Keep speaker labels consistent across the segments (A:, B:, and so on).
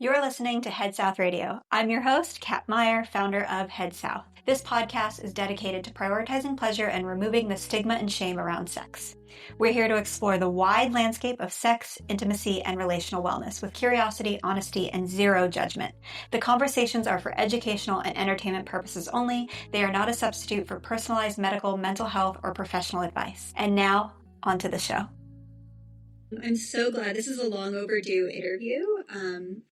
A: You're listening to Head South Radio. I'm your host, Cat Meyer, founder of Head South. This podcast is dedicated to prioritizing pleasure and removing the stigma and shame around sex. We're here to explore the wide landscape of sex, intimacy, and relational wellness with curiosity, honesty, and zero judgment. The conversations are for educational and entertainment purposes only. They are not a substitute for personalized medical, mental health, or professional advice. And now, on to the show. I'm so glad. This is a long overdue interview.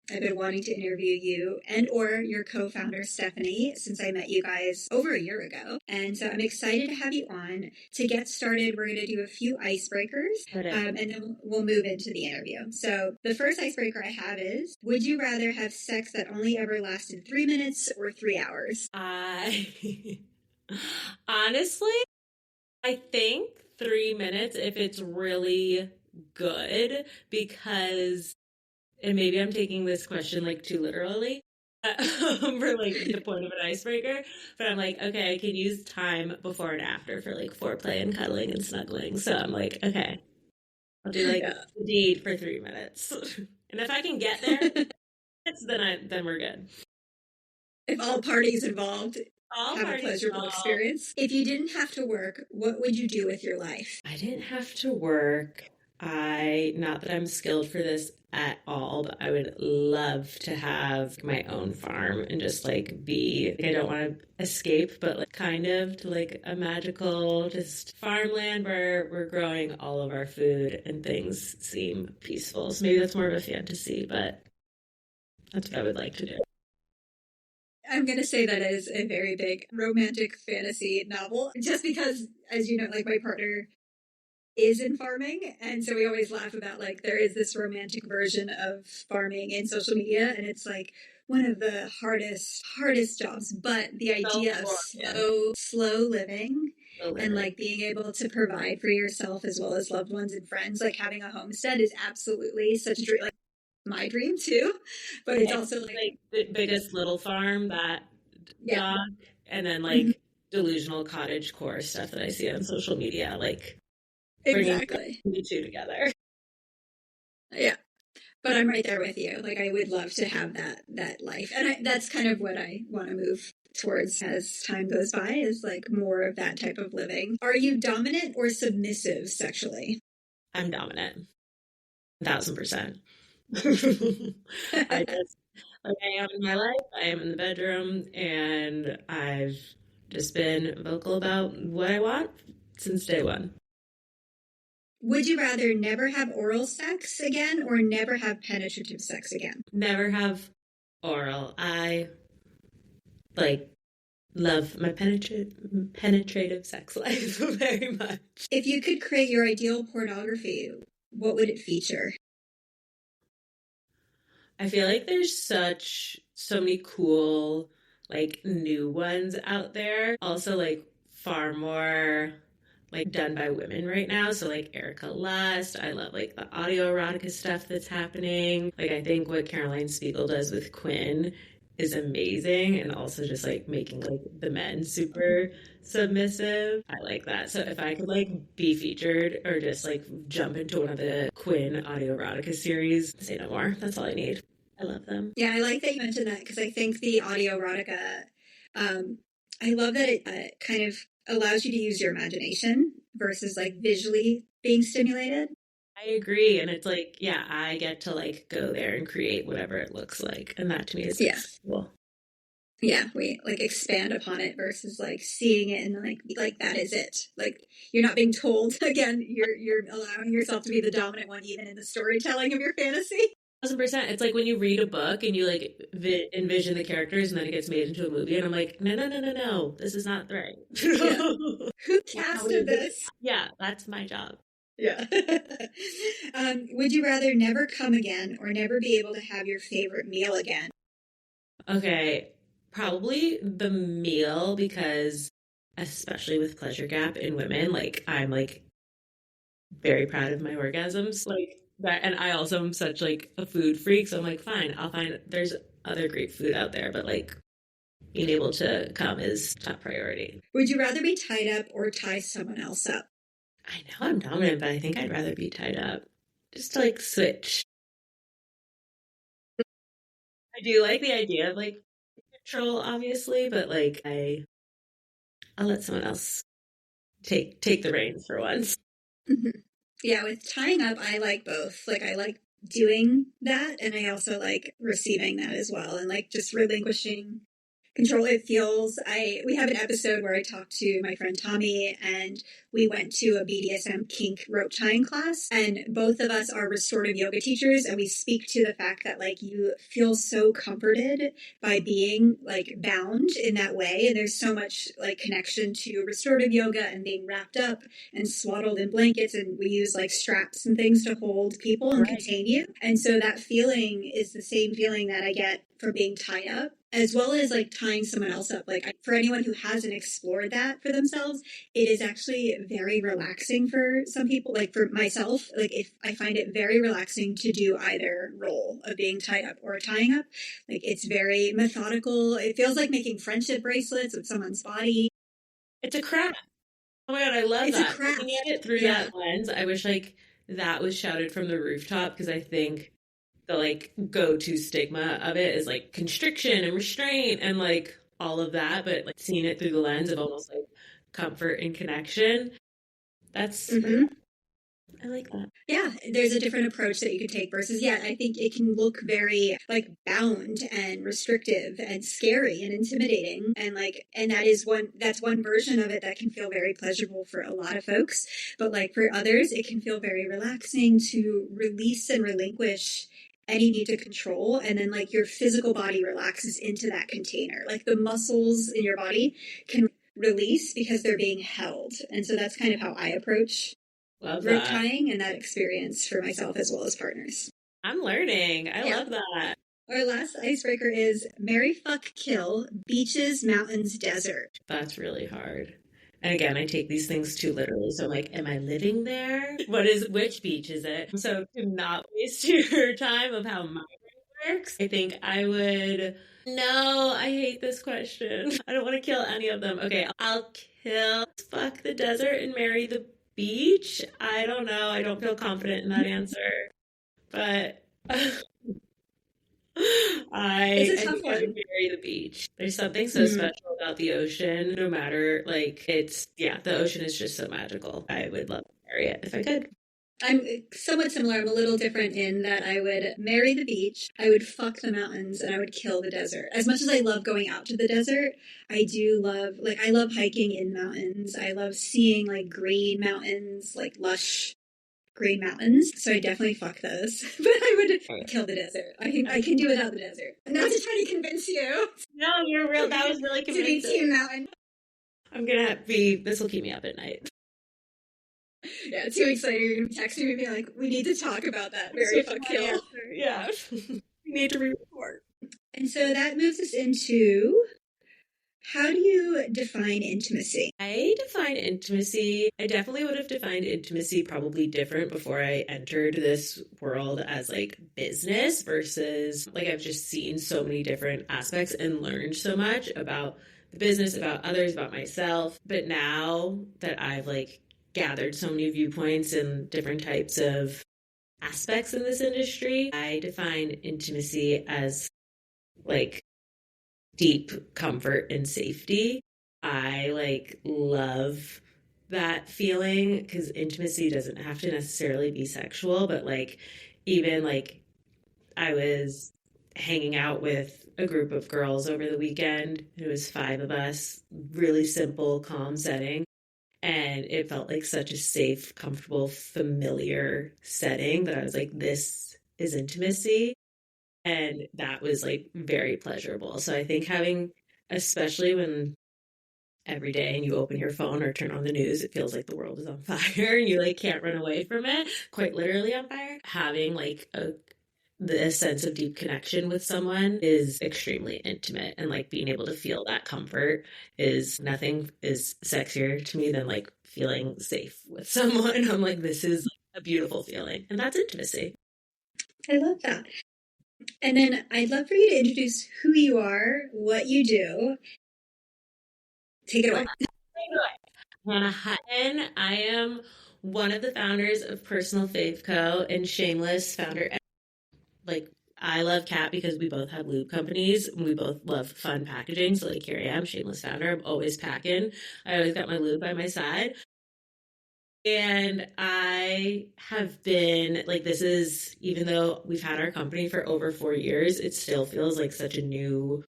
A: I've been wanting to interview you and or your co-founder, Stephanie, since I met you guys over a year ago. And so I'm excited to have you on. To get started, we're going to do a few icebreakers, and then we'll move into the interview. So the first icebreaker I have is, would you rather have sex that only ever lasted 3 minutes or 3 hours?
B: Honestly, I think 3 minutes if it's really good, because, and maybe I'm taking this question like too literally for like the point of an icebreaker, but I'm like, okay, I can use time before and after for like foreplay and cuddling and snuggling. So I'm like, okay, I'll do like a deed for 3 minutes. And if I can get there, then we're good.
A: If all parties involved have a pleasurable experience. If you didn't have to work, what would you do with your life?
B: I didn't have to work. Not that I'm skilled for this at all, but I would love to have my own farm and just like I don't want to escape, but like kind of to like a magical just farmland where we're growing all of our food and things seem peaceful. So maybe that's more of a fantasy, but that's what I would like to do.
A: I'm going to say that is a very big romantic fantasy novel, just because, as you know, like my partner is in farming, and so we always laugh about like there is this romantic version of farming in social media, and it's like one of the hardest jobs, but the idea of slow living and like being able to provide for yourself as well as loved ones and friends, like having a homestead is absolutely such a dream, like my dream too, but it's also like
B: the biggest little farm that dog, and then like delusional cottage core stuff that I see on social media, like
A: exactly
B: the two together.
A: Yeah, but I'm right there with you. Like I would love to have that life, and that's kind of what I want to move towards as time goes by, is like more of that type of living. Are you dominant or submissive sexually?
B: I'm dominant, 1,000%. I am in my life. I am in the bedroom, and I've just been vocal about what I want since day one.
A: Would you rather never have oral sex again or never have penetrative sex again?
B: Never have oral. I love my penetrative sex life very much.
A: If you could create your ideal pornography, what would it feature?
B: I feel like there's so many cool like new ones out there. Also like far more like done by women right now. So like Erica Lust, I love like the audio erotica stuff that's happening. Like I think what Caroline Spiegel does with Quinn is amazing, and also just like making like the men super submissive. I like that. So if I could like be featured or just like jump into one of the Quinn audio erotica series, say no more. That's all I need. I love them.
A: Yeah, I like that you mentioned that, because I think the audio erotica, I love that it kind of allows you to use your imagination versus like visually being stimulated.
B: I agree. And it's like, yeah, I get to like go there and create whatever it looks like. And that to me is cool.
A: Yeah, we like expand upon it versus like seeing it and like that is it. Like you're not being told. Again, you're allowing yourself to be the dominant one even in the storytelling of your fantasy.
B: 1,000%. It's like when you read a book and you like envision the characters, and then it gets made into a movie, and I'm like, no, this is not right.
A: Yeah. Who casted this?
B: Yeah, that's my job.
A: Yeah. Would you rather never come again or never be able to have your favorite meal again?
B: Okay, probably the meal, because especially with pleasure gap in women, like I'm like very proud of my orgasms, like that. And I also am such like a food freak, so I'm like, fine, I'll find, there's other great food out there, but like being able to come is top priority.
A: Would you rather be tied up or tie someone else up?
B: I know I'm dominant, but I think I'd rather be tied up. Just to like switch. I do like the idea of like control, obviously, but like I'll let someone else take the reins for once.
A: Mhm. Yeah, with tying up, I like both. Like, I like doing that, and I also like receiving that as well, and like just relinquishing control. It feels I we have an episode where I talked to my friend Tommy, and we went to a BDSM kink rope tying class, and both of us are restorative yoga teachers, and we speak to the fact that like you feel so comforted by being like bound in that way, and there's so much like connection to restorative yoga and being wrapped up and swaddled in blankets, and we use like straps and things to hold people and
B: Right.
A: contain you, and so that feeling is the same feeling that I get from being tied up, as well as like tying someone else up. Like, for anyone who hasn't explored that for themselves, it is actually very relaxing for some people. Like, for myself, like, if I find it very relaxing to do either role of being tied up or tying up. Like, it's very methodical. It feels like making friendship bracelets with someone's body.
B: It's a craft. Oh my God, I love
A: It's a
B: that. Looking
A: craft.
B: at it through
A: Yeah.
B: that lens, I wish like that was shouted from the rooftop because I think the like go-to stigma of it is like constriction and restraint and like all of that, but like seeing it through the lens of almost like comfort and connection. That's
A: Mm-hmm.
B: I like that.
A: Yeah, there's a different approach that you could take versus, yeah, I think it can look very like bound and restrictive and scary and intimidating. And like, and that's one version of it that can feel very pleasurable for a lot of folks. But like for others, it can feel very relaxing to release and relinquish any need to control. And then like your physical body relaxes into that container. Like the muscles in your body can release because they're being held. And so that's kind of how I approach
B: Love
A: rope
B: that.
A: tying and that experience for myself as well as partners.
B: I'm learning. I
A: Yeah.
B: love that.
A: Our last icebreaker is marry, fuck, kill, beaches, mountains, desert.
B: That's really hard. And again, I take these things too literally. So I'm like, am I living there? Which beach is it? So to not waste your time of how my brain works, I think I would. No, I hate this question. I don't want to kill any of them. Okay, I'll kill, fuck the desert and marry the beach. I don't know. I don't feel confident in that answer. But
A: It's a
B: I
A: tough
B: think I would
A: one.
B: marry the beach. There's something so
A: Mm.
B: special about the ocean, no matter like it's yeah, the ocean is just so magical. I would love to marry it if I could.
A: I'm somewhat similar. I'm a little different in that I would marry the beach, I would fuck the mountains, and I would kill the desert. As much as I love going out to the desert, I do love, like, I love hiking in mountains. I love seeing, like, green mountains, like lush green mountains. So I definitely fuck those. But I would kill the desert. I can do without the desert. Not to try to convince you
B: No, you're real. That was really
A: to be
B: convincing.
A: team mountain.
B: I'm gonna be. This will keep me up at night.
A: Yeah, 2 weeks later you're gonna be texting me and be like, we need to talk about that very
B: Switch
A: fuck
B: my
A: kill.
B: answer. Yeah, we need to re-record.
A: And so that moves us into, how do you define intimacy?
B: I define intimacy. I definitely would have defined intimacy probably different before I entered this world as like business versus like I've just seen so many different aspects and learned so much about the business, about others, about myself. But now that I've like gathered so many viewpoints and different types of aspects in this industry, I define intimacy as like deep comfort and safety. I like love that feeling because intimacy doesn't have to necessarily be sexual, but like even like I was hanging out with a group of girls over the weekend. It was five of us, really simple, calm setting. And it felt like such a safe, comfortable, familiar setting that I was like, this is intimacy. And that was like very pleasurable. So I think having, especially when every day and you open your phone or turn on the news, it feels like the world is on fire and you like can't run away from it, quite literally on fire. Having like the sense of deep connection with someone is extremely intimate, and like being able to feel that comfort is nothing is sexier to me than like feeling safe with someone. I'm like, this is a beautiful feeling, and that's intimacy.
A: I love that. And then I'd love for you to introduce who you are, what you do. Take it away.
B: Hannah Hutton. I am one of the founders of Personal Fav Co. and Shameless founder. Like I love Cat because we both have lube companies. And we both love fun packaging. So like here I am, shameless founder. I'm always packing. I always got my lube by my side. And I have been like, this is, even though we've had our company for over 4 years, it still feels like such a new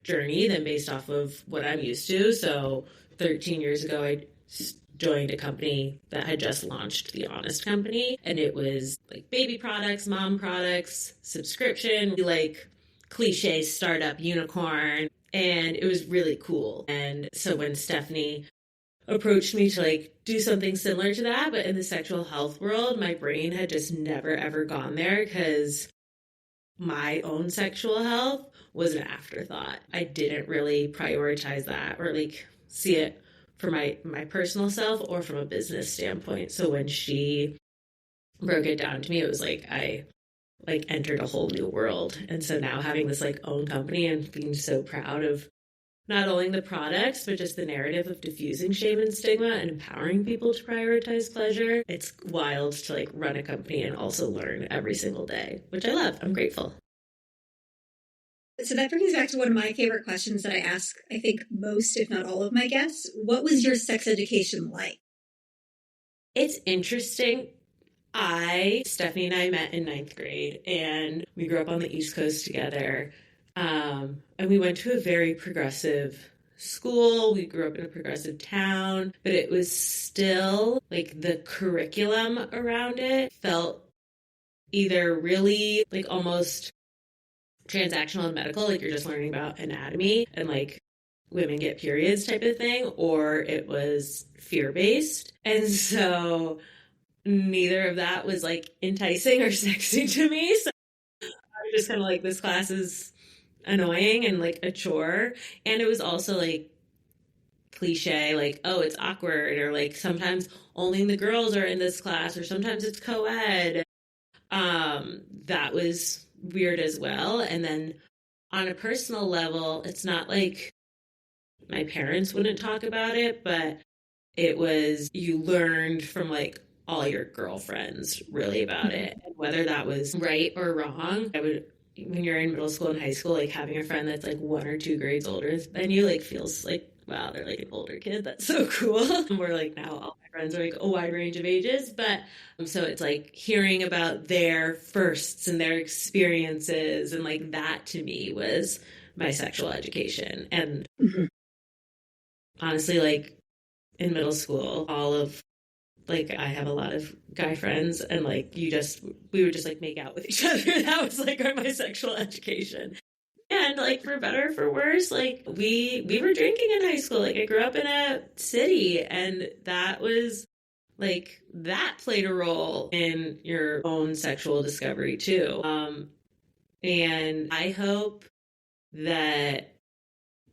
B: journey than based off of what I'm used to. So 13 years ago, I joined a company that had just launched the Honest Company. And it was like baby products, mom products, subscription, like cliche startup unicorn. And it was really cool. And so when Stephanie approached me to like do something similar to that, but in the sexual health world, my brain had just never ever gone there because my own sexual health was an afterthought. I didn't really prioritize that or like see it for my personal self or from a business standpoint. So when she broke it down to me, it was like I like entered a whole new world. And so now having this like own company and being so proud of not only the products, but just the narrative of diffusing shame and stigma and empowering people to prioritize pleasure. It's wild to like run a company and also learn every single day, which I love. I'm grateful.
A: So that brings me back to one of my favorite questions that I ask, I think, most, if not all of my guests. What was your sex education like?
B: It's interesting. Stephanie and I met in ninth grade and we grew up on the East Coast together. And we went to a very progressive school. We grew up in a progressive town, but it was still like the curriculum around it felt either really like almost transactional and medical, like you're just learning about anatomy and like women get periods type of thing, or it was fear-based. And so neither of that was like enticing or sexy to me. So I was just kind of like, this class is annoying and like a chore. And it was also like cliche, like, oh, it's awkward, or like sometimes only the girls are in this class, or sometimes it's co-ed. That was weird as well. And then on a personal level, it's not like my parents wouldn't talk about it, but it was, you learned from like all your girlfriends really about it, and whether that was right or wrong. I would, when you're in middle school and high school, like having a friend that's like 1 or 2 grades older than you, like feels like, wow, they're like an older kid. That's so cool. We're like, now all my friends are like a wide range of ages, but so it's like hearing about their firsts and their experiences, and like that to me was my sexual education. And honestly, like in middle school, all of like, I have a lot of guy friends, and like we would just like make out with each other. That was like my sexual education. And like for better or for worse, like we were drinking in high school. Like I grew up in a city, and that was like, that played a role in your own sexual discovery too. And I hope that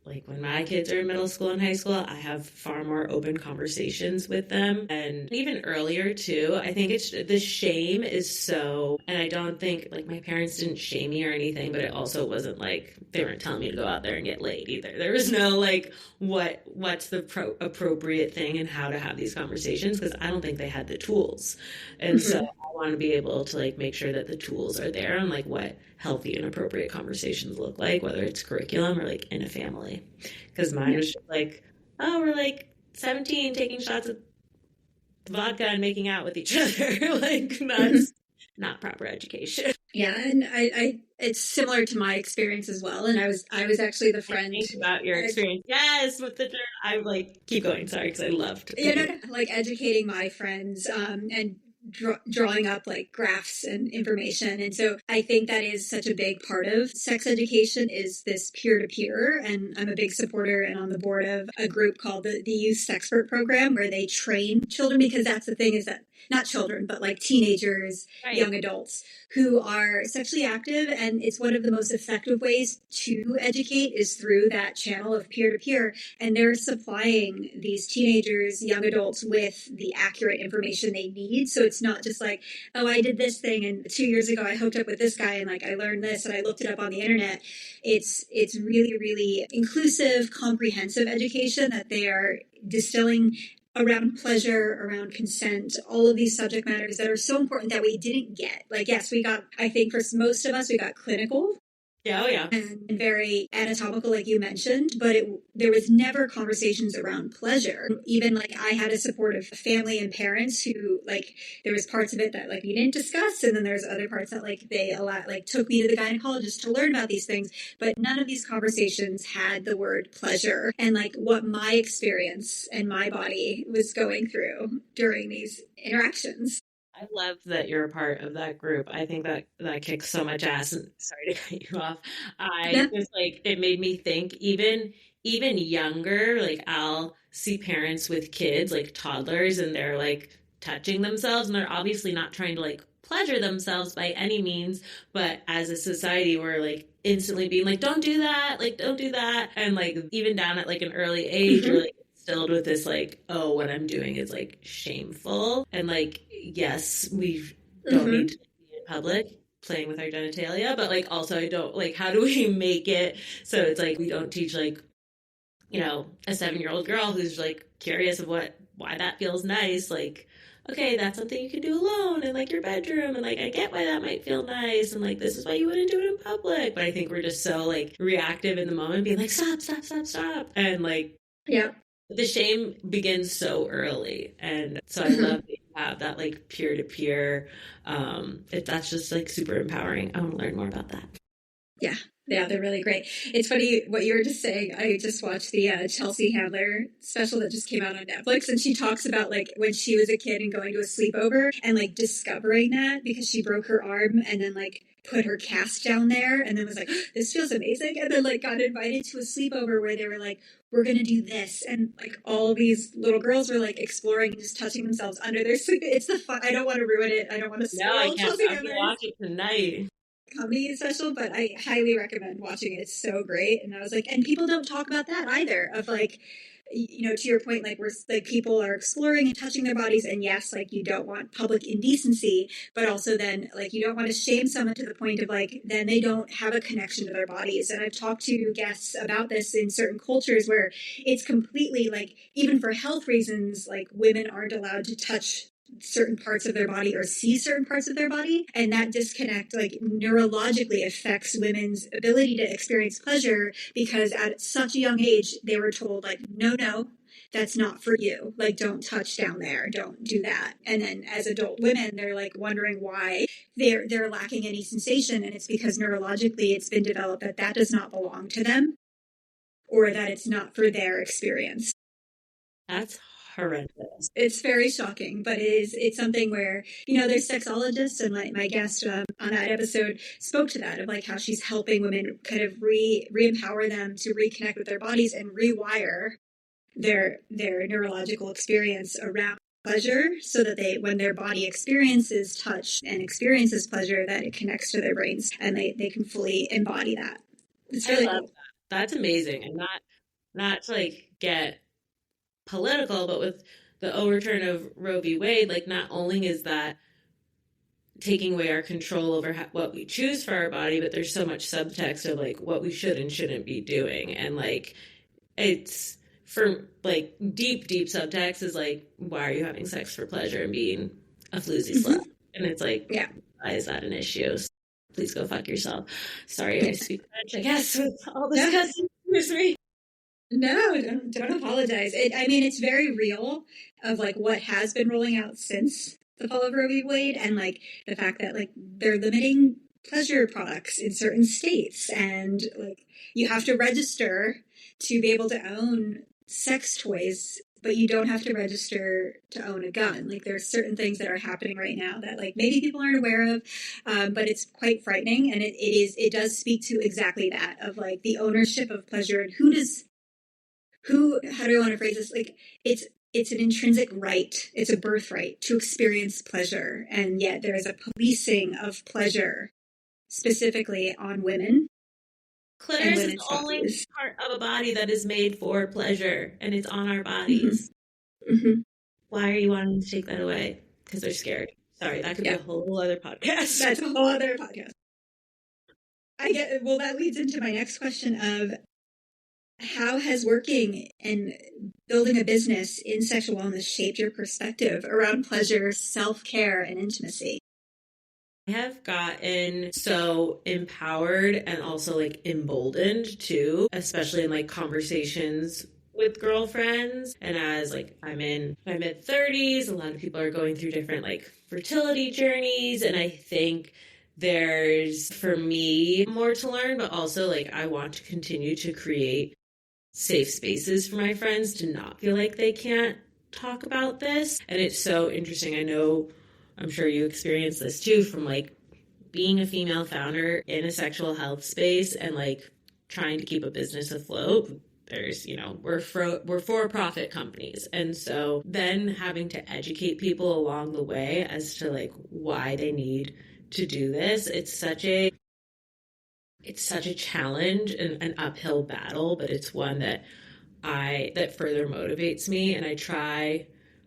B: like when my kids are in middle school and high school, I have far more open conversations with them. And even earlier too, I think it's, the shame is so, and I don't think like my parents didn't shame me or anything, but it also wasn't like they weren't telling me to go out there and get laid either. There was no like, what's the appropriate thing and how to have these conversations, because I don't think they had the tools. And so I want to be able to like make sure that the tools are there and like what healthy and appropriate conversations look like, whether it's curriculum or like in a family. Because mine was just like, oh, we're like 17 taking shots of vodka and making out with each other. Like, that's not proper education.
A: Yeah, and I it's similar to my experience as well. And I was actually the friend.
B: Think about your experience. Yes, with the I like keep going. Sorry, because I loved.
A: Like educating my friends and drawing up like graphs and information. And so I think that is such a big part of sex education, is this peer-to-peer. And I'm a big supporter and on the board of a group called the Youth Sexpert Program, where they train children, because that's the thing, is that not children, but like teenagers, right, young adults who are sexually active. And it's one of the most effective ways to educate is through that channel of peer-to-peer. And they're supplying these teenagers, young adults with the accurate information they need. So it's not just like, oh, I did this thing and 2 years ago I hooked up with this guy and like I learned this and I looked it up on the internet. It's really, really inclusive, comprehensive education that they are distilling around pleasure, around consent, all of these subject matters that are so important that we didn't get. Like, yes, we got, I think for most of us, we got clinical.
B: Yeah, oh yeah.
A: And very anatomical, like you mentioned, but there was never conversations around pleasure. Even like I had a supportive family and parents who like there was parts of it that like we didn't discuss, and then there's other parts that like they took me to the gynecologist to learn about these things, but none of these conversations had the word pleasure and like what my experience and my body was going through during these interactions.
B: I love that you're a part of that group. I think that that kicks so much ass. And sorry to cut you off. I
A: Yeah.
B: just like it made me think even younger, like I'll see parents with kids, like toddlers, and they're like touching themselves, and they're obviously not trying to like pleasure themselves by any means, but as a society we're like instantly being like, don't do that, like don't do that. And like even down at like an early age,
A: Mm-hmm.
B: you're like instilled with this like, oh, what I'm doing is like shameful. And like, yes, we don't
A: Mm-hmm.
B: need to be in public playing with our genitalia, but like also I don't like how do we make it so it's like we don't teach like, you know, a 7-year-old girl who's like curious of why that feels nice, like okay, that's something you can do alone in like your bedroom, and like I get why that might feel nice, and like this is why you wouldn't do it in public. But I think we're just so like reactive in the moment, being like stop, stop, stop, stop, and like
A: Yeah.
B: the shame begins so early. And so I love that you have that like peer to peer. That's just like super empowering. I want to learn more about that.
A: Yeah. Yeah, they're really great. It's funny what you were just saying. I just watched the Chelsea Handler special that just came out on Netflix, and she talks about like when she was a kid and going to a sleepover and like discovering that because she broke her arm and then like put her cast down there and then was like, this feels amazing. And then like got invited to a sleepover where they were like, we're going to do this. And like all these little girls were like exploring and just touching themselves under their sleep. It's the fun. I don't want to ruin it. I don't want to
B: No, I
A: spoil
B: can't.
A: Chelsea
B: I'm gonna
A: Handler's
B: watch it tonight.
A: comedy special, but I highly recommend watching it. It's so great. And I was like, and people don't talk about that either of like, you know, to your point, like we're like people are exploring and touching their bodies, and yes, like you don't want public indecency, but also then like you don't want to shame someone to the point of like then they don't have a connection to their bodies. And I've talked to guests about this in certain cultures where it's completely like even for health reasons, like women aren't allowed to touch certain parts of their body or see certain parts of their body, and that disconnect like neurologically affects women's ability to experience pleasure because at such a young age they were told like no, that's not for you, like don't touch down there, don't do that. And then as adult women they're like wondering why they're lacking any sensation, and it's because neurologically it's been developed that that does not belong to them or that it's not for their experience.
B: That's horrendous.
A: It's very shocking, but it's something where, you know, there's sexologists, and like my guest on that episode spoke to that of like how she's helping women kind of re-empower them to reconnect with their bodies and rewire their neurological experience around pleasure so that they when their body experiences touch and experiences pleasure that it connects to their brains and they can fully embody that. It's
B: I
A: really
B: love
A: cool.
B: that. That's amazing. And not to like get political, but with the overturn of Roe v. Wade, like not only is that taking away our control over what we choose for our body, but there's so much subtext of like what we should and shouldn't be doing. And like it's for like deep subtext is like, why are you having sex for pleasure and being a floozy slut? And it's like,
A: Yeah.
B: why is that an issue? So please go fuck yourself. Sorry, I speak French, I guess, with all this
A: Yeah.
B: cussing. Excuse me.
A: No, don't apologize. I mean, it's very real of like what has been rolling out since the fall of Roe v. Wade, and like the fact that like they're limiting pleasure products in certain states, and like you have to register to be able to own sex toys, but you don't have to register to own a gun. Like there's certain things that are happening right now that like maybe people aren't aware of, but it's quite frightening, and it does speak to exactly that of like the ownership of pleasure and how do I want to phrase this? Like it's an intrinsic right. It's a birthright to experience pleasure. And yet there is a policing of pleasure specifically on women and
B: Clitoris is
A: women's
B: the only
A: bodies.
B: part of a body that is made for pleasure, and it's on our
A: Mm-hmm.
B: bodies.
A: Mm-hmm.
B: Why are you wanting to take that away? Because they're scared. Sorry, that could be
A: Yeah,
B: a whole other podcast.
A: that's a whole other podcast. Well, that leads into my next question of How has working and building a business in sexual wellness shaped your perspective around pleasure, self-care, and intimacy?
B: I have gotten so empowered and also like emboldened too, especially in like conversations with girlfriends. And as like I'm in my mid 30s, a lot of people are going through different like fertility journeys. And I think there's for me more to learn, but also like I want to continue to create safe spaces for my friends to not feel like they can't talk about this. And it's so interesting. I know, I'm sure you experience this too, from like being a female founder in a sexual health space and like trying to keep a business afloat. There's, we're for-profit companies. And so then having to educate people along the way as to like why they need to do this, it's such a challenge and an uphill battle, but it's one that further motivates me. And I try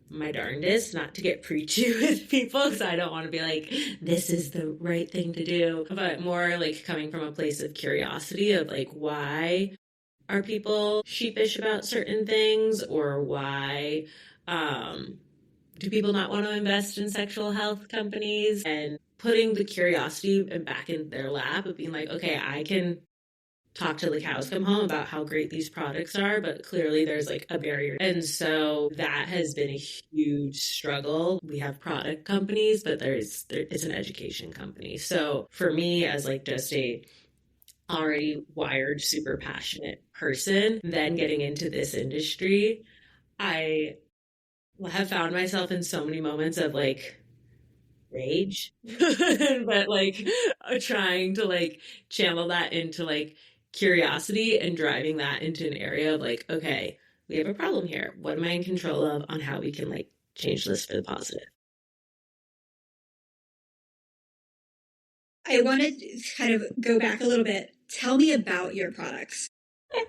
B: my darndest not to get preachy with people because I don't want to be like, this is the right thing to do, but more like coming from a place of curiosity of like, why are people sheepish about certain things, or why do people not want to invest in sexual health companies, and putting the curiosity back in their lap of being like, okay, I can talk till the cows come home about how great these products are, but clearly there's like a barrier. And so that has been a huge struggle. We have product companies, but it's an education company. So for me, as like just a already wired, super passionate person, then getting into this industry, I have found myself in so many moments of like rage, but like trying to like channel that into like curiosity and driving that into an area of like, okay, we have a problem here. What am I in control of on how we can like change this for the positive?
A: I wanted to kind of go back a little bit. Tell me about your products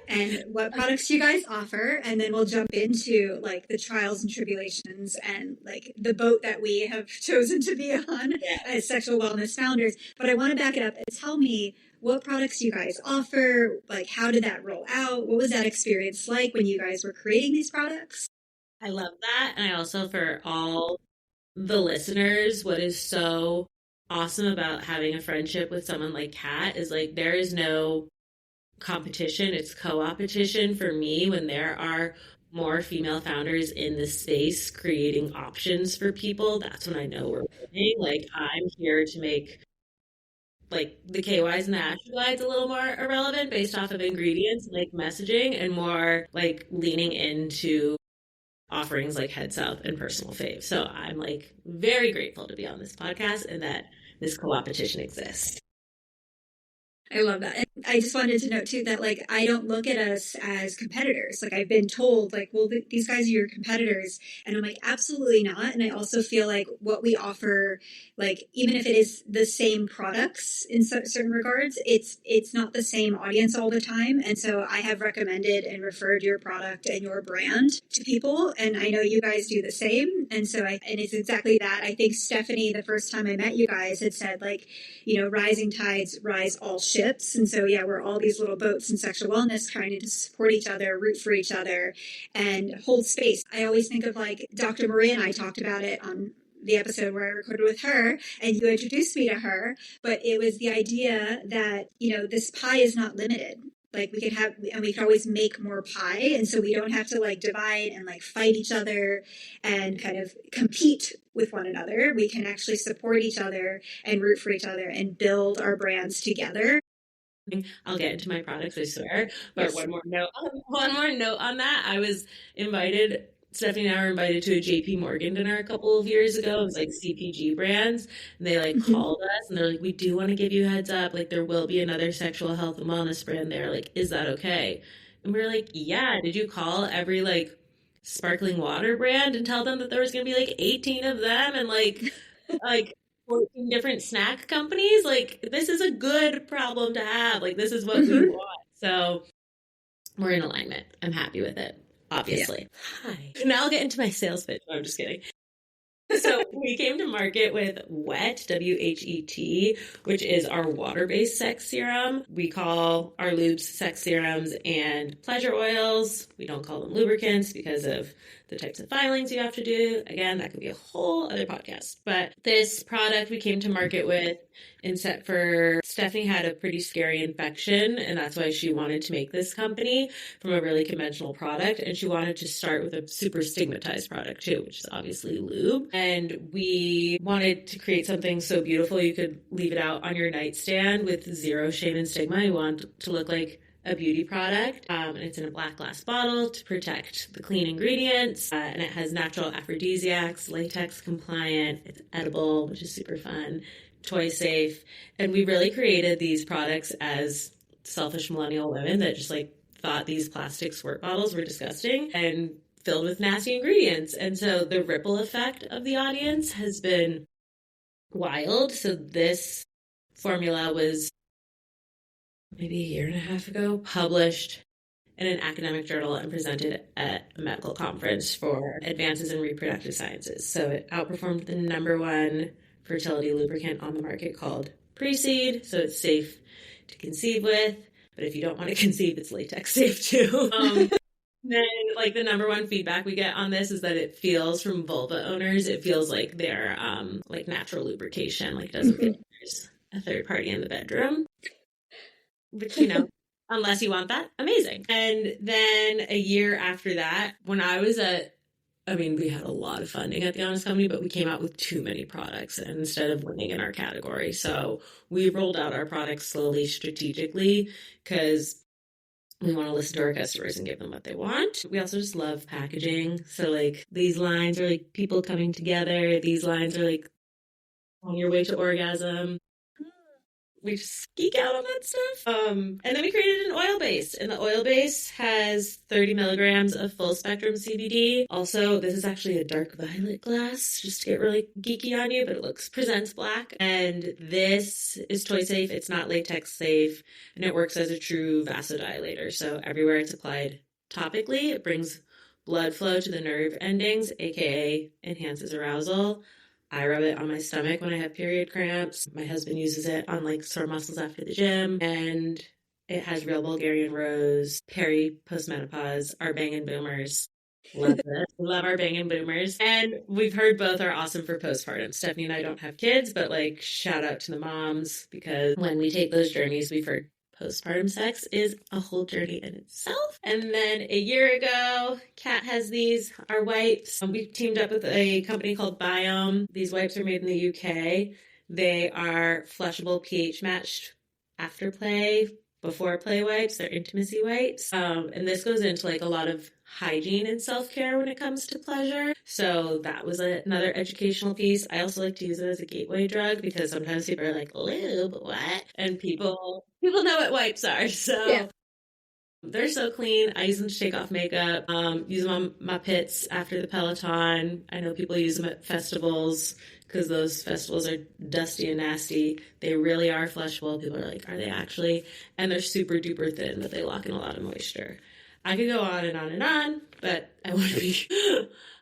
A: and what products you guys offer, and then we'll jump into like the trials and tribulations and like the boat that we have chosen to be on as sexual wellness founders. But I want to back it up and tell me what products you guys offer, like how did that roll out? What was that experience like when you guys were creating these products?
B: I love that. And I also, for all the listeners, what is so awesome about having a friendship with someone like Kat is like there is no competition, it's co-opetition for me when there are more female founders in the space creating options for people. That's when I know we're winning. Like I'm here to make like the KYs and the Ashwagandhas a little more irrelevant based off of ingredients, like messaging, and more like leaning into offerings like Head South and Personal Fav. So I'm like very grateful to be on this podcast and that this co-opetition exists.
A: I love that. And I just wanted to note too that like I don't look at us as competitors. Like I've been told like, well, these guys are your competitors, and I'm like, absolutely not. And I also feel like what we offer, like even if it is the same products in certain regards, it's not the same audience all the time. And so I have recommended and referred your product and your brand to people, and I know you guys do the same. And so and it's exactly that. I think Stephanie, the first time I met you guys, had said like, rising tides rise all ships. And so, yeah, we're all these little boats in sexual wellness trying to support each other, root for each other, and hold space. I always think of like Dr. Maria and I talked about it on the episode where I recorded with her and you introduced me to her. But it was the idea that, this pie is not limited. Like we could have, and we could always make more pie. And so we don't have to like divide and like fight each other and kind of compete with one another. We can actually support each other and root for each other and build our brands together.
B: I'll get into my products, I swear. But
A: Yes.
B: one more note on that. Stephanie and I were invited to a JP Morgan dinner a couple of years ago. It was like CPG brands. And they like called us and they're like, we do want to give you a heads up. Like there will be another sexual health and wellness brand there. Like, is that okay? And we were like, yeah. Did you call every like sparkling water brand and tell them that there was going to be like 18 of them and like 14 different snack companies? Like this is a good problem to have. Like this is what we want. So we're in alignment. I'm happy with it, obviously. Yeah. Hi. Now I'll get into my sales pitch. No, I'm just kidding. So we came to market with Wet, WHET, which is our water-based sex serum. We call our lubes sex serums and pleasure oils. We don't call them lubricants because of the types of filings you have to do. Again, that could be a whole other podcast. But this product we came to market with, instead for Stephanie had a pretty scary infection, and that's why she wanted to make this company from a really conventional product. And she wanted to start with a super stigmatized product too, which is obviously lube. And we wanted to create something so beautiful you could leave it out on your nightstand with zero shame and stigma. You want it to look like a beauty product, and it's in a black glass bottle to protect the clean ingredients, and it has natural aphrodisiacs, latex compliant, it's edible, which is super fun, toy safe, and we really created these products as selfish millennial women that just like thought these plastic squirt bottles were disgusting and filled with nasty ingredients. And so the ripple effect of the audience has been wild. So this formula was maybe a year and a half ago published in an academic journal and presented at a medical conference for advances in reproductive sciences. So it outperformed the number one fertility lubricant on the market called Pre-Seed. So it's safe to conceive with, but if you don't want to conceive, it's latex safe too. Then, like, the number one feedback we get on this is that it feels from vulva owners, it feels like they're like natural lubrication, like doesn't feel like there's a third party in the bedroom. Which, unless you want that, amazing. And then a year after that, when I was we had a lot of funding at the Honest Company, but we came out with too many products instead of winning in our category. So we rolled out our products slowly, strategically, because we want to listen to our customers and give them what they want. We also just love packaging. So like these lines are like people coming together. These lines are like on your way to orgasm. We just geek out on that stuff. And then we created an oil base, and the oil base has 30 milligrams of full spectrum CBD. Also, this is actually a dark violet glass, just to get really geeky on you, but it presents black. And this is toy safe. It's not latex safe, and it works as a true vasodilator. So everywhere it's applied topically, it brings blood flow to the nerve endings, aka enhances arousal. I rub it on my stomach when I have period cramps. My husband uses it on like sore muscles after the gym. And it has real Bulgarian rose, peri postmenopause, our bangin' boomers. Love it. Love our bangin' boomers. And we've heard both are awesome for postpartum. Stephanie and I don't have kids, but like shout out to the moms, because when we take those journeys, we've heard postpartum sex is a whole journey in itself. And then a year ago, Cat has these, our wipes. We teamed up with a company called Biome. These wipes are made in the UK. They are flushable, pH matched after play, before play wipes. They're intimacy wipes. And this goes into like a lot of hygiene and self-care when it comes to pleasure. So that was another educational piece. I also like to use it as a gateway drug, because sometimes people are like, lube, what? And people know what wipes are. So yeah. They're so clean. I use them to take off makeup, use them on my pits after the Peloton. I know people use them at festivals, because those festivals are dusty and nasty. They really are flushable. People are like, are they actually? And they're super duper thin, but they lock in a lot of moisture. I could go on and on and on, but I want to be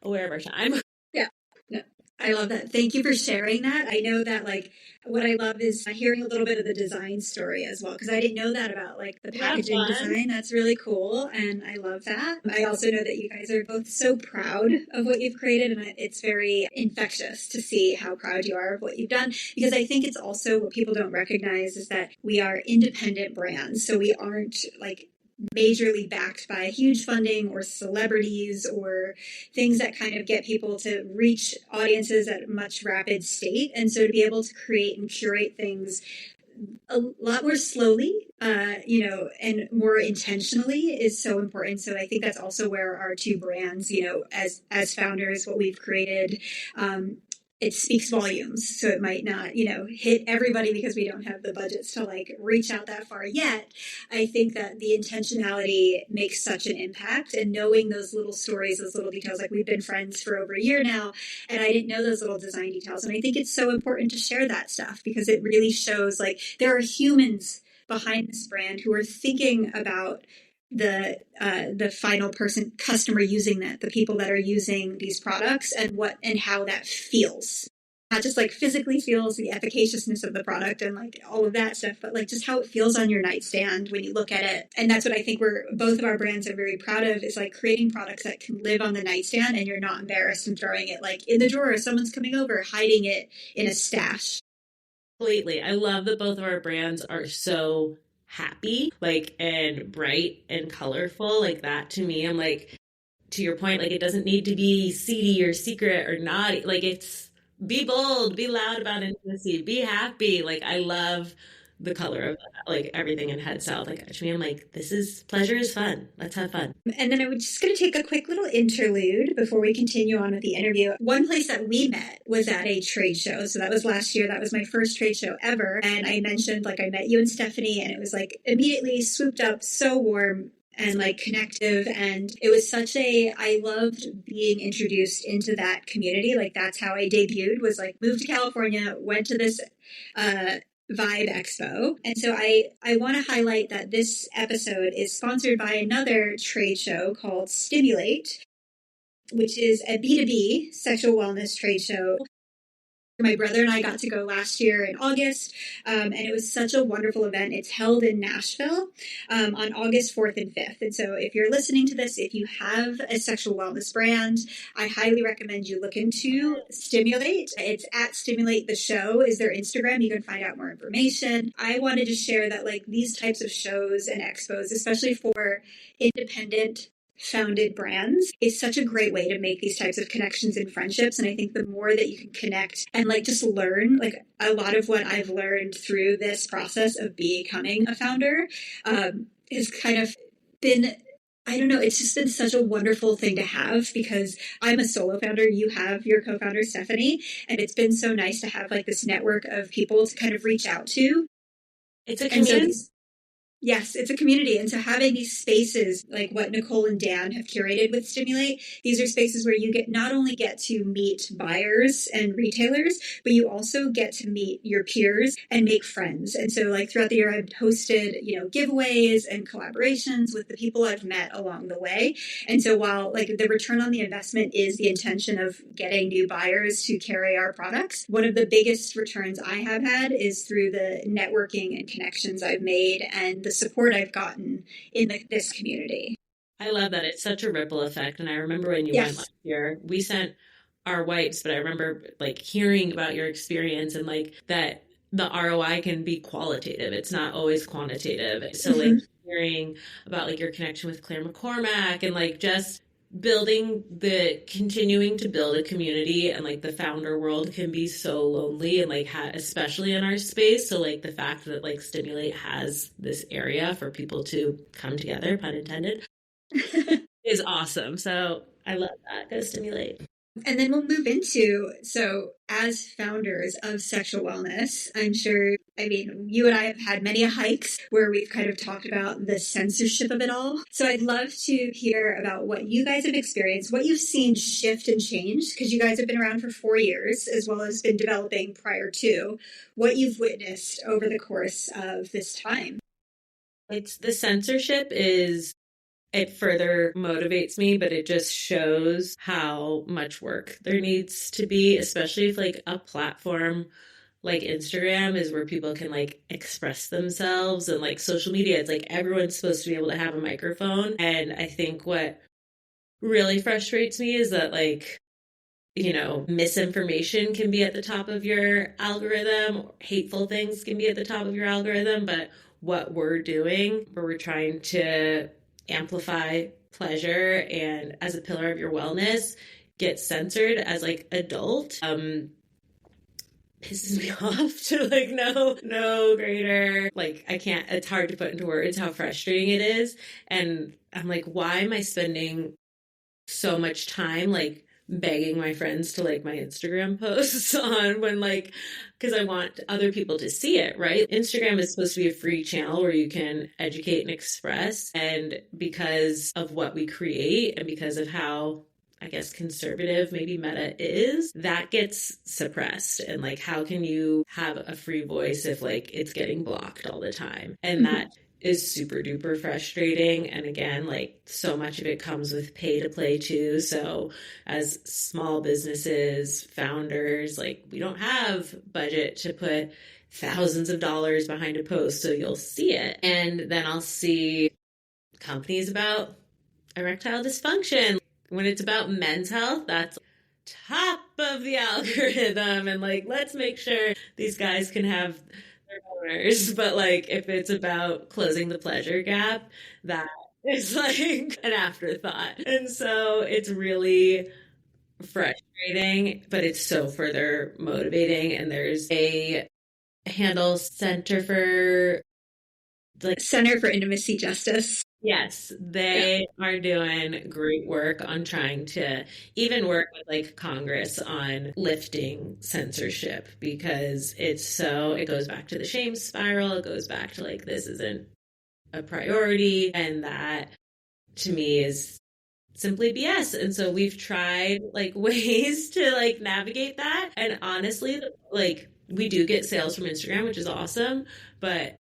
B: aware of our time.
A: Yeah. No, I love that. Thank you for sharing that. I know that like what I love is hearing a little bit of the design story as well, because I didn't know that about like the packaging design. That's really cool, and I love that. I also know that you guys are both so proud of what you've created, and it's very infectious to see how proud you are of what you've done, because I think it's also what people don't recognize is that we are independent brands, so we aren't like majorly backed by huge funding or celebrities or things that kind of get people to reach audiences at a much rapid state. And so to be able to create and curate things a lot more slowly, and more intentionally is so important. So I think that's also where our two brands, as founders, what we've created, it speaks volumes. So it might not, hit everybody because we don't have the budgets to like reach out that far yet. I think that the intentionality makes such an impact, and knowing those little stories, those little details, like we've been friends for over a year now, and I didn't know those little design details. And I think it's so important to share that stuff, because it really shows like there are humans behind this brand who are thinking about the final customer using that, the people that are using these products, and how that feels. Not just like physically feels, the efficaciousness of the product and like all of that stuff, but like just how it feels on your nightstand when you look at it. And that's what I think both of our brands are very proud of, is like creating products that can live on the nightstand and you're not embarrassed and throwing it like in the drawer, someone's coming over, hiding it in a stash.
B: Completely. I love that both of our brands are so happy, like, and bright and colorful. Like that to me, I'm like, to your point, like it doesn't need to be seedy or secret or naughty. Like it's be bold, be loud about intimacy, be happy. Like I love the color of like everything in Head South. Like to me, I'm like, pleasure is fun. Let's have fun.
A: And then I was just going to take a quick little interlude before we continue on with the interview. One place that we met was at a trade show. So that was last year. That was my first trade show ever. And I mentioned, like, I met you and Stephanie, and it was like immediately swooped up, so warm and like connective. And it was I loved being introduced into that community. Like that's how I debuted, was like moved to California, went to this, Vibe Expo. And so I want to highlight that this episode is sponsored by another trade show called Stimulate, which is a B2B sexual wellness trade show. My brother and I got to go last year in August, and it was such a wonderful event. It's held in Nashville on August 4th and 5th. And so if you're listening to this, if you have a sexual wellness brand, I highly recommend you look into Stimulate. It's at Stimulate the Show is their Instagram. You can find out more information. I wanted to share that like these types of shows and expos, especially for independent founded brands, is such a great way to make these types of connections and friendships. And I think the more that you can connect and like just learn, like a lot of what I've learned through this process of becoming a founder has kind of been, I don't know, it's just been such a wonderful thing to have, because I'm a solo founder. You have your co-founder, Stephanie, and it's been so nice to have like this network of people to kind of reach out to.
B: It's a community.
A: Yes, it's a community. And so having these spaces like what Nicole and Dan have curated with Stimulate, these are spaces where you not only get to meet buyers and retailers, but you also get to meet your peers and make friends. And so like throughout the year, I've hosted, giveaways and collaborations with the people I've met along the way. And so while like the return on the investment is the intention of getting new buyers to carry our products, one of the biggest returns I have had is through the networking and connections I've made and the support I've gotten in this community.
B: I love that. It's such a ripple effect. And I remember when you went last year, we sent our wipes, but I remember like hearing about your experience and like that the ROI can be qualitative. It's not always quantitative. So like hearing about like your connection with Claire McCormack and like just continuing to build a community, and like the founder world can be so lonely and like especially in our space. So like the fact that like Stimulate has this area for people to come together, pun intended, is awesome. So I love that. Go Stimulate.
A: And then we'll move into, so as founders of sexual wellness, I'm sure, you and I have had many hikes where we've kind of talked about the censorship of it all. So I'd love to hear about what you guys have experienced, what you've seen shift and change, because you guys have been around for 4 years, as well as been developing prior to, what you've witnessed over the course of this time.
B: It's the censorship it further motivates me, but it just shows how much work there needs to be, especially if like a platform like Instagram is where people can like express themselves, and like social media, it's like everyone's supposed to be able to have a microphone. And I think what really frustrates me is that like, misinformation can be at the top of your algorithm, hateful things can be at the top of your algorithm, but what we're doing, where we're trying to amplify pleasure and as a pillar of your wellness, gets censored as like adult, pisses me off to like no greater, like I can't, it's hard to put into words how frustrating it is. And I'm like, why am I spending so much time like begging my friends to like my Instagram posts on when like, because I want other people to see it, right? Instagram is supposed to be a free channel where you can educate and express. And because of what we create and because of how, I guess, conservative maybe Meta is, that gets suppressed. And like, how can you have a free voice if like it's getting blocked all the time? And that is super duper frustrating. And again, like so much of it comes with pay to play too. So as small businesses, founders, like we don't have budget to put thousands of dollars behind a post. So you'll see it. And then I'll see companies about erectile dysfunction. When it's about men's health, that's top of the algorithm. And like, let's make sure these guys can have their owners. But like, if it's about closing the pleasure gap, that is like an afterthought. And so it's really frustrating, but it's so further motivating. And there's a handle
A: Center for Intimacy Justice.
B: Yes, they are doing great work on trying to even work with like Congress on lifting censorship, because it goes back to the shame spiral. It goes back to like, this isn't a priority. And that to me is simply BS. And so we've tried like ways to like navigate that. And honestly, like we do get sales from Instagram, which is awesome, but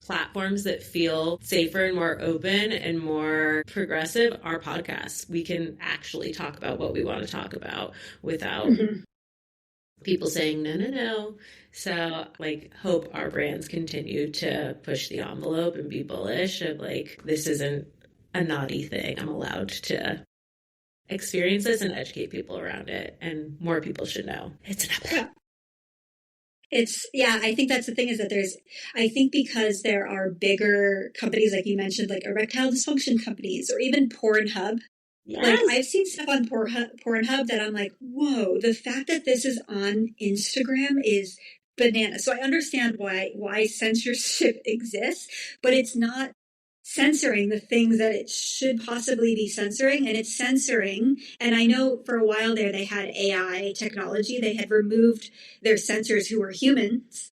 B: platforms that feel safer and more open and more progressive are podcasts. We can actually talk about what we want to talk about without people saying, no, no, no. So like, hope our brands continue to push the envelope and be bullish of like, this isn't a naughty thing. I'm allowed to experience this and educate people around it. And more people should know it's an epidemic.
A: I think that's the thing, is that I think because there are bigger companies, like you mentioned, like erectile dysfunction companies, or even Pornhub.
B: Yes.
A: Like I've seen stuff on Pornhub that I'm like, whoa, the fact that this is on Instagram is bananas. So I understand why censorship exists, but it's not censoring the things that it should possibly be censoring, and it's censoring. And I know for a while there they had AI technology. They had removed their censors who were humans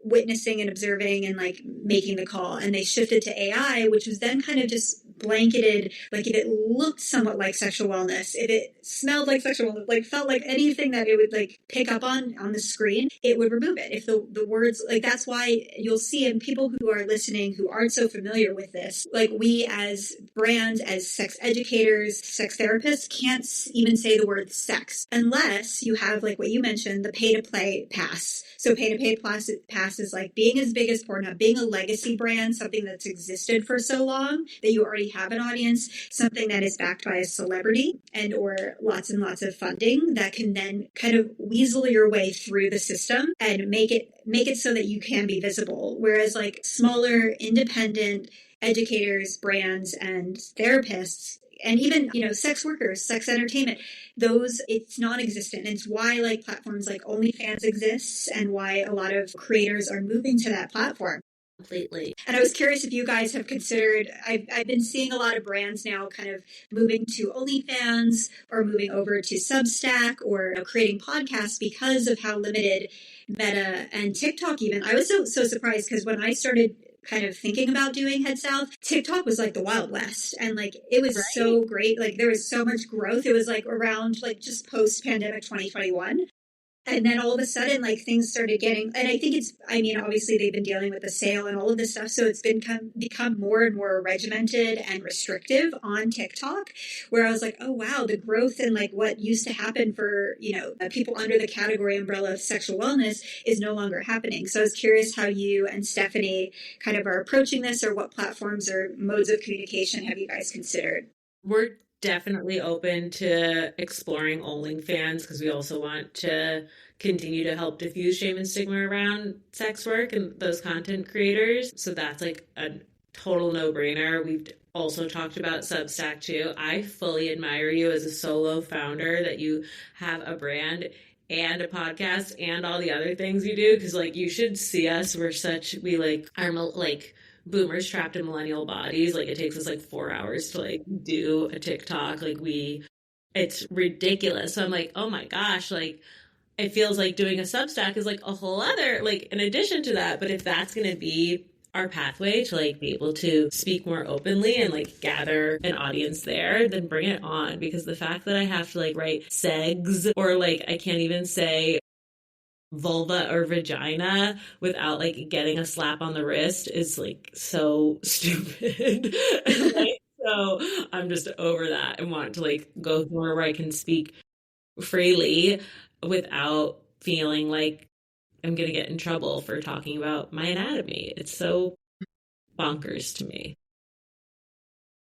A: witnessing and observing and like making the call, and they shifted to AI, which was then kind of just blanketed. Like if it looked somewhat like sexual wellness, if it smelled like sexual wellness, like felt like anything that it would like pick up on the screen, it would remove it. If the words, like, that's why you'll see, and people who are listening who aren't so familiar with this, like we as brands, as sex educators, sex therapists, can't even say the word sex unless you have, like what you mentioned, the pay to play pass. So pay to pay pass is like being as big as Pornhub, being a legacy brand, something that's existed for so long that you already have an audience, something that is backed by a celebrity and or lots and lots of funding that can then kind of weasel your way through the system and make it so that you can be visible. Whereas like smaller independent educators, brands, and therapists, and even, sex workers, sex entertainment, it's non-existent. It's why like platforms like OnlyFans exists and why a lot of creators are moving to that platform.
B: Completely.
A: And I was curious if you guys have considered, I've been seeing a lot of brands now kind of moving to OnlyFans or moving over to Substack or creating podcasts because of how limited Meta and TikTok even. I was so surprised because when I started kind of thinking about doing Head South, TikTok was like the Wild West. And like, it was so great. Like there was so much growth. It was like around like just post-pandemic 2021. And then all of a sudden, like things started getting, and I think obviously they've been dealing with the sale and all of this stuff. So it's become more and more regimented and restrictive on TikTok, where I was like, oh, wow, the growth and like what used to happen for, people under the category umbrella of sexual wellness is no longer happening. So I was curious how you and Stephanie kind of are approaching this, or what platforms or modes of communication have you guys considered?
B: We're definitely open to exploring OnlyFans because we also want to continue to help diffuse shame and stigma around sex work and those content creators. So that's like a total no-brainer. We've also talked about Substack too. I fully admire you as a solo founder, that you have a brand and a podcast and all the other things you do, because like you should see us. We like are like boomers trapped in millennial bodies. Like it takes us like 4 hours to like do a TikTok. Like it's ridiculous. So I'm like, oh my gosh, like it feels like doing a Substack is like a whole other, like in addition to that. But if that's going to be our pathway to like be able to speak more openly and like gather an audience there, then bring it on. Because the fact that I have to like write segs, or like I can't even say vulva or vagina without like getting a slap on the wrist is like so stupid. And, like, so I'm just over that and want to like go somewhere where I can speak freely without feeling like I'm gonna get in trouble for talking about my anatomy. It's so bonkers to me.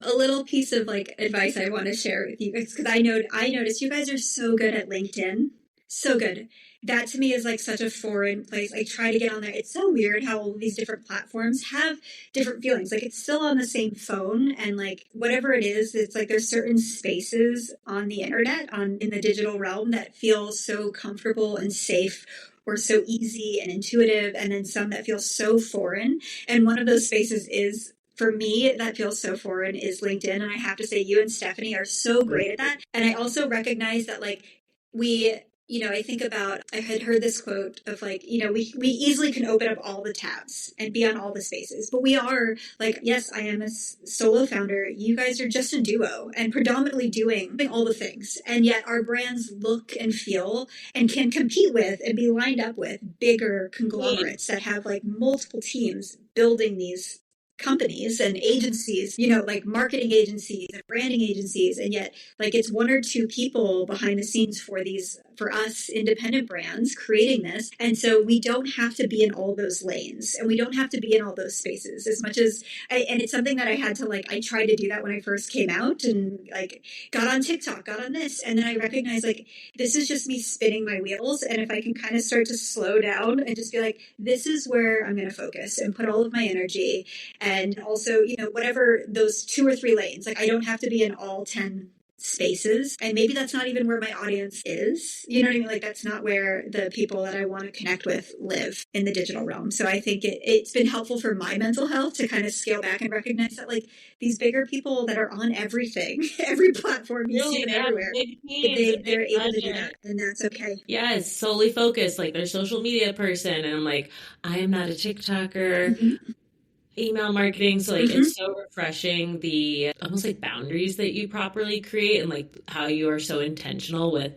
A: A little piece of like advice I want to share with you guys, because I noticed you guys are so good at LinkedIn. So good. That to me is like such a foreign place. I try to get on there. It's so weird how all these different platforms have different feelings. Like it's still on the same phone, and like whatever it is, it's like there's certain spaces on the internet, on in the digital realm, that feel so comfortable and safe, or so easy and intuitive, and then some that feel so foreign. And one of those spaces is, for me, that feels so foreign, is LinkedIn. And I have to say, you and Stephanie are so great at that. And I also recognize that, like, we, I think about, I had heard this quote of like, we easily can open up all the tabs and be on all the spaces, but we are like, yes, I am a solo founder. You guys are just a duo and predominantly doing all the things. And yet our brands look and feel and can compete with and be lined up with bigger conglomerates that have like multiple teams building these companies and agencies, like marketing agencies and branding agencies. And yet, like, it's one or two people behind the scenes for us independent brands creating this. And so we don't have to be in all those lanes, and we don't have to be in all those spaces as much as and it's something that I had to, like, I tried to do that when I first came out, and like got on TikTok, got on this. And then I recognized, like, this is just me spinning my wheels. And if I can kind of start to slow down and just be like, this is where I'm going to focus and put all of my energy. And also, whatever those two or three lanes, like I don't have to be in all 10 spaces. And maybe that's not even where my audience is. You know what I mean? Like that's not where the people that I want to connect with live in the digital realm. So I think it's been helpful for my mental health to kind of scale back and recognize that, like, these bigger people that are on everything, every platform, you see
B: Really,
A: them
B: they have
A: everywhere.
B: big teams and big
A: They're able to do
B: budget.
A: that, and that's okay.
B: Yeah, it's solely focused, like their social media person. And I'm like, I am not a TikToker,
A: Mm-hmm.
B: email marketing. So like
A: Mm-hmm.
B: it's so refreshing the almost like boundaries that you properly create and like how you are so intentional with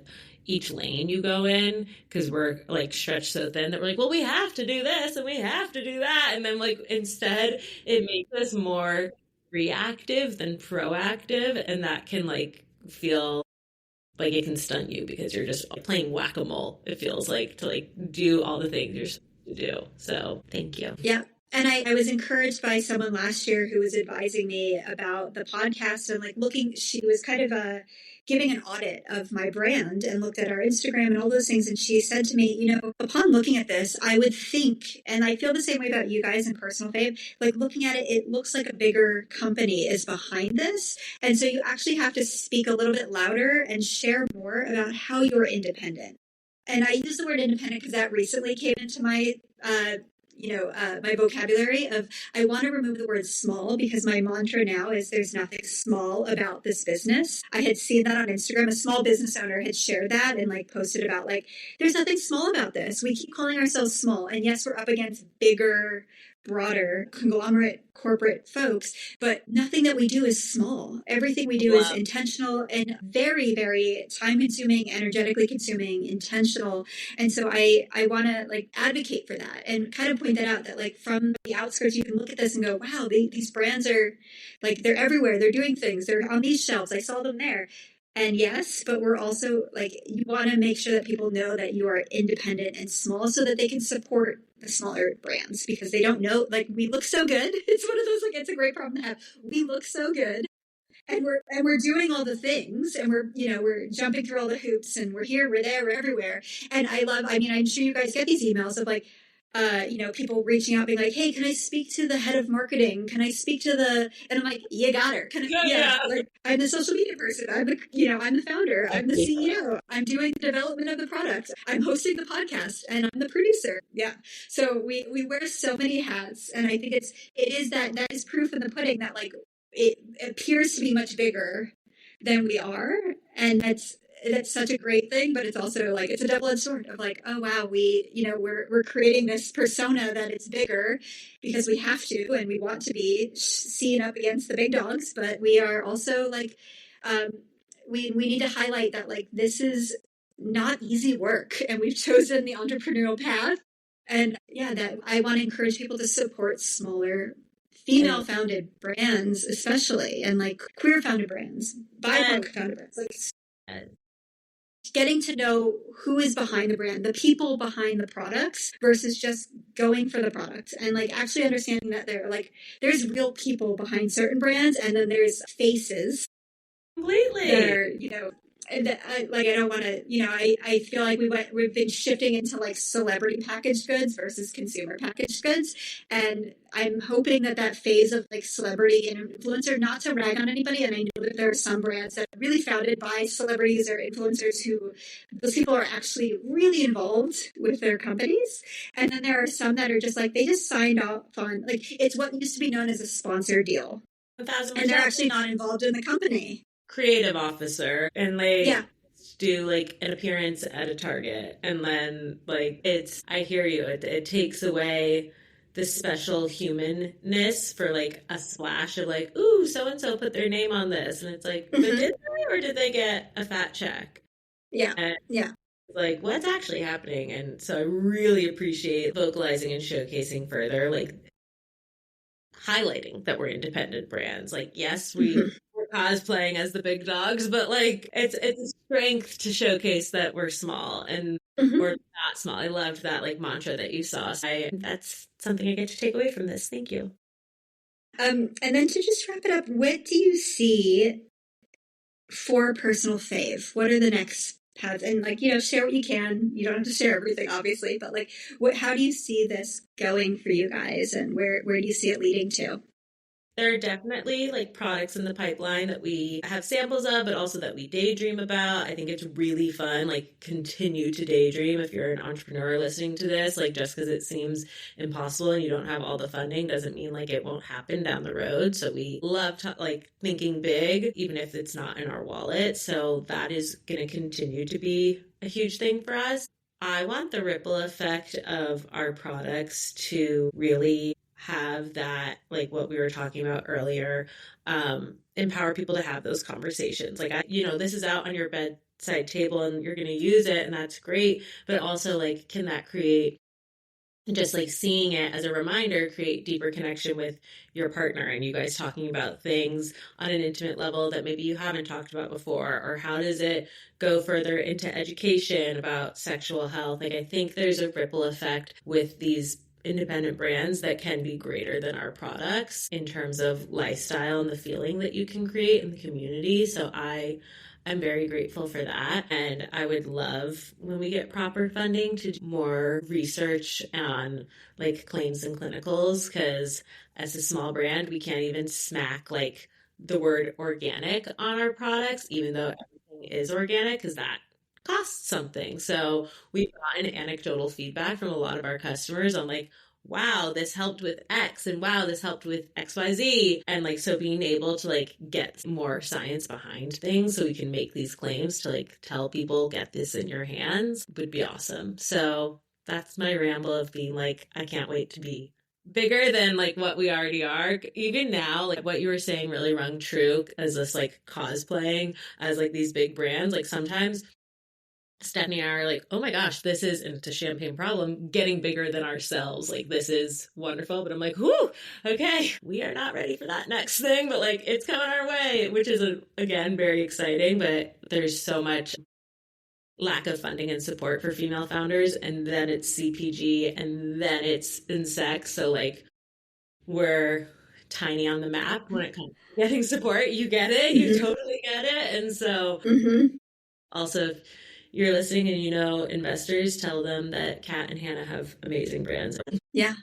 B: each lane you go in, because we're like stretched so thin that we're like, well, we have to do this and we have to do that. And then like instead it makes us more reactive than proactive. And that can like feel like it can stunt you because you're just playing whack-a-mole, it feels like, to like do all the things you're supposed to do. So thank you.
A: Yeah. And I was encouraged by someone last year who was advising me about the podcast, and like she was kind of giving an audit of my brand and looked at our Instagram and all those things. And she said to me, upon looking at this, I would think, and I feel the same way about you guys in Personal Fave, like looking at it, it looks like a bigger company is behind this. And so you actually have to speak a little bit louder and share more about how you're independent. And I use the word independent because that recently came into my my vocabulary of, I want to remove the word small, because my mantra now is there's nothing small about this business. I had seen that on Instagram. A small business owner had shared that and like posted about like, there's nothing small about this. We keep calling ourselves small. And yes, we're up against bigger, broader conglomerate corporate folks, but nothing that we do is small. Everything we do is
B: Wow.
A: intentional and very, very time consuming, energetically consuming, intentional. And so I want to like advocate for that and kind of point that out, that like from the outskirts, you can look at this and go, wow, these brands are like, they're everywhere. They're doing things. They're on these shelves. I saw them there. And yes, but we're also like, you want to make sure that people know that you are independent and small so that they can support the smaller brands, because they don't know, like, we look so good. It's one of those, like, it's a great problem to have. We look so good, and we're doing all the things, and we're jumping through all the hoops, and we're here, we're there, we're everywhere. And I mean, I'm sure you guys get these emails of like, people reaching out being like, hey, can I speak to the head of marketing? Can I speak to and I'm like, you got her. Yeah,
B: Yeah.
A: like, I'm the social media person. I'm the founder. I'm the CEO. I'm doing the development of the product. I'm hosting the podcast, and I'm the producer. Yeah. So we wear so many hats, and I think that is proof in the pudding that like it appears to be much bigger than we are, and that's such a great thing. But it's also like, it's a double-edged sword of like, oh wow, we're creating this persona that it's bigger because we have to, and we want to be seen up against the big dogs, but we are also like, we need to highlight that like, this is not easy work, and we've chosen the entrepreneurial path. And yeah, that I want to encourage people to support smaller female founded brands, especially, and like queer founded brands, BIPOC founded brands, like getting to know who is behind the brand, the people behind the products versus just going for the product, and like actually understanding that there's real people behind certain brands, and then there's faces
B: completely
A: that are, I don't want to, I feel like we've been shifting into like celebrity packaged goods versus consumer packaged goods. And I'm hoping that phase of like celebrity and influencer, not to rag on anybody. And I know that there are some brands that are really founded by celebrities or influencers who those people are actually really involved with their companies. And then there are some that are just like, they just signed off on, like, it's what used to be known as a sponsor deal.
B: 1,000%.
A: And they're actually not involved in the company.
B: Creative officer, and do like an appearance at a Target, and then like I hear you, it takes away the special humanness for like a splash of like, ooh, so and so put their name on this, and it's like, but did they, or did they get a fat check? And like, what's actually happening? And so I really appreciate vocalizing and showcasing further, like highlighting that we're independent brands. Like, yes, we're cosplaying as the big dogs, but like it's a strength to showcase that we're small and we're not small. I loved that like mantra that you saw. So that's something I get to take away from this. Thank you.
A: And then to just wrap it up, what do you see for Personal Fave? What are the next paths? And like, share what you can. You don't have to share everything, obviously, but like, how do you see this going for you guys, and where do you see it leading to?
B: There are definitely like products in the pipeline that we have samples of, but also that we daydream about. I think it's really fun. Like, continue to daydream if you're an entrepreneur listening to this. Like, just because it seems impossible and you don't have all the funding doesn't mean like it won't happen down the road. So we love like thinking big, even if it's not in our wallet. So that is going to continue to be a huge thing for us. I want the ripple effect of our products to really have that, like what we were talking about earlier, empower people to have those conversations. Like, this is out on your bedside table and you're going to use it, and that's great. But also, like, can that create, just like seeing it as a reminder, create deeper connection with your partner, and you guys talking about things on an intimate level that maybe you haven't talked about before? Or how does it go further into education about sexual health? Like, I think there's a ripple effect with these independent brands that can be greater than our products in terms of lifestyle and the feeling that you can create in the community. So I'm very grateful for that. And I would love, when we get proper funding, to do more research on like claims and clinicals, because as a small brand, we can't even smack like the word organic on our products, even though everything is organic, because that costs something. So we've gotten anecdotal feedback from a lot of our customers on like, wow, this helped with X, and wow, this helped with XYZ. And like, so being able to like get more science behind things so we can make these claims to like tell people, get this in your hands, would be awesome. So that's my ramble of being like, I can't wait to be bigger than like what we already are. Even now, like what you were saying really rung true as this like cosplaying as like these big brands. Like, sometimes Stephanie and I are like, oh my gosh, this is, and it's a champagne problem, getting bigger than ourselves. Like, this is wonderful. But I'm like, whoo, okay, we are not ready for that next thing, but like, it's coming our way, which is, again, very exciting. But there's so much lack of funding and support for female founders. And then it's CPG, and then it's in sex. So like, we're tiny on the map when it comes to getting support. You get it. You totally get it. And so also, if you're listening and you know investors, tell them that Kat and Hannah have amazing brands.
A: Yeah.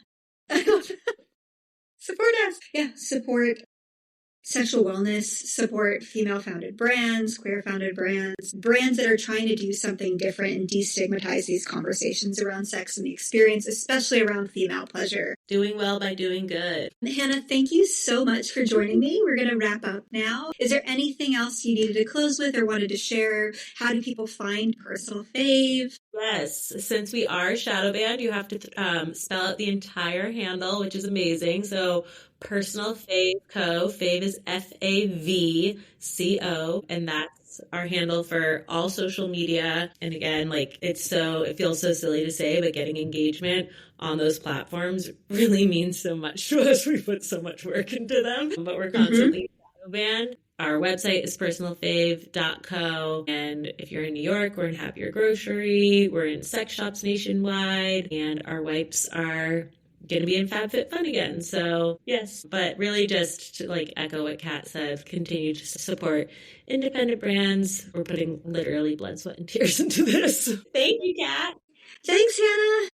A: Support us. Yeah. Support sexual wellness, support female-founded brands, queer-founded brands, brands that are trying to do something different and destigmatize these conversations around sex and the experience, especially around female pleasure.
B: Doing well by doing good.
A: Hannah, thank you so much for joining me. We're going to wrap up now. Is there anything else you needed to close with or wanted to share? How do people find Personal Fave?
B: Yes, since we are shadowbanned, you have to spell out the entire handle, which is amazing. So Personal Fav Co. Fav is FAVCO, and that's our handle for all social media. And again, like it feels so silly to say, but getting engagement on those platforms really means so much to us. We put so much work into them, but we're constantly shadowbanned. Our website is personalfave.co. And if you're in New York, we're in Happier Grocery. We're in sex shops nationwide. And our wipes are going to be in FabFitFun again. So yes, but really just to like echo what Kat said, continue to support independent brands. We're putting literally blood, sweat, and tears into this. Thank you, Kat.
A: Thanks, Hannah.